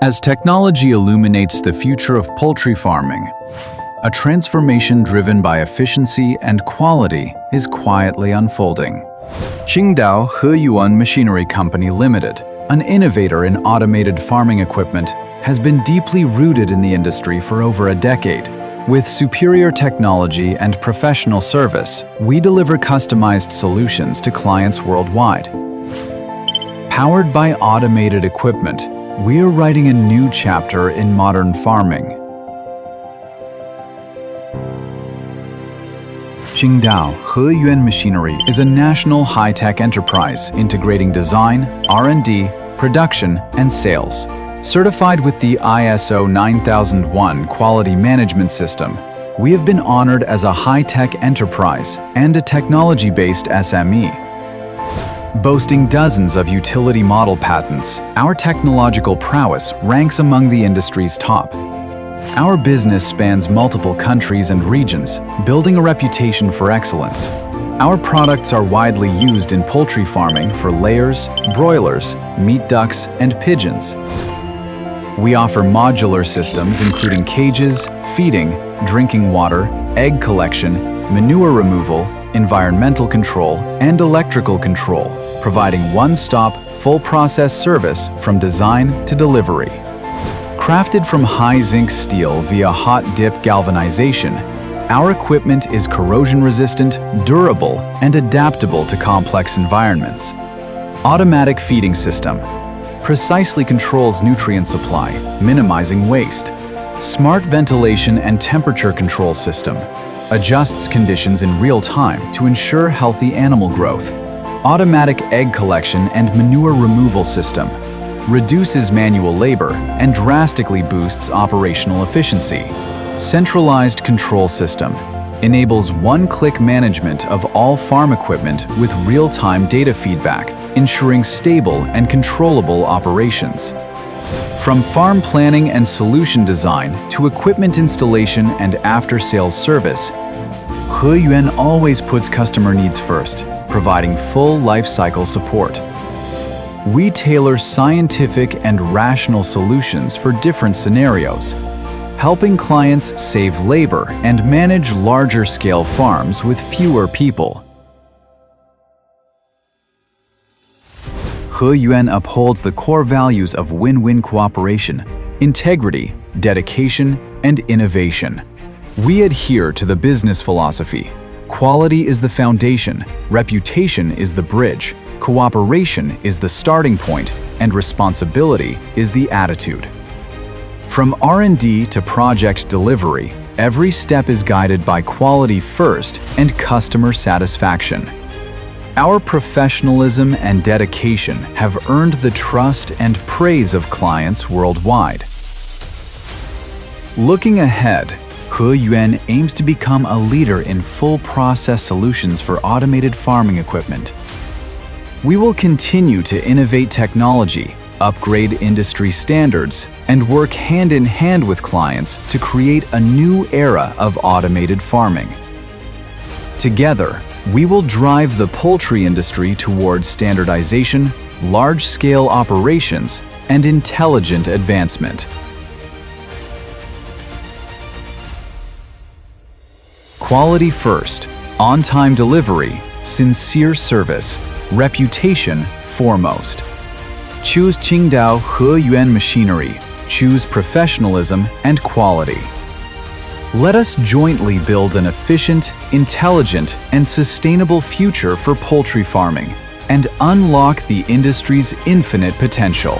As technology illuminates the future of poultry farming, a transformation driven by efficiency and quality is quietly unfolding. Qingdao Heyuan Machinery Company Limited, an innovator in automated farming equipment, has been deeply rooted in the industry for over a decade. With superior technology and professional service, we deliver customized solutions to clients worldwide. Powered by automated equipment, we are writing a new chapter in modern farming. Qingdao Heyuan Machinery is a national high-tech enterprise integrating design, R&D, production, and sales. Certified with the ISO 9001 quality management system, we have been honored as a high-tech enterprise and a technology-based SME. Boasting dozens of utility model patents, our technological prowess ranks among the industry's top. Our business spans multiple countries and regions, building a reputation for excellence. Our products are widely used in poultry farming for layers, broilers, meat ducks, and pigeons. We offer modular systems including cages, feeding, drinking water, egg collection, manure removal, environmental control, and electrical control, providing one-stop, full-process service from design to delivery. Crafted from high-zinc steel via hot-dip galvanization, our equipment is corrosion-resistant, durable, and adaptable to complex environments. Automatic feeding system precisely controls nutrient supply, minimizing waste. Smart ventilation and temperature control system adjusts conditions in real time to ensure healthy animal growth. Automatic egg collection and manure removal system reduces manual labor and drastically boosts operational efficiency. Centralized control system enables one-click management of all farm equipment with real-time data feedback, ensuring stable and controllable operations. From farm planning and solution design to equipment installation and after-sales service, Heyuan always puts customer needs first, providing full life-cycle support. We tailor scientific and rational solutions for different scenarios, helping clients save labor and manage larger-scale farms with fewer people. Heyuan upholds the core values of win-win cooperation, integrity, dedication, and innovation. We adhere to the business philosophy. Quality is the foundation, reputation is the bridge, cooperation is the starting point, and responsibility is the attitude. From R&D to project delivery, every step is guided by quality first and customer satisfaction. Our professionalism and dedication have earned the trust and praise of clients worldwide. Looking ahead, Heyuan aims to become a leader in full-process solutions for automated farming equipment. We will continue to innovate technology, upgrade industry standards, and work hand-in-hand with clients to create a new era of automated farming. Together, we will drive the poultry industry towards standardization, large-scale operations, and intelligent advancement. Quality first, on-time delivery, sincere service, reputation foremost. Choose Qingdao Heyuan Machinery. Choose professionalism and quality. Let us jointly build an efficient, intelligent, and sustainable future for poultry farming and unlock the industry's infinite potential.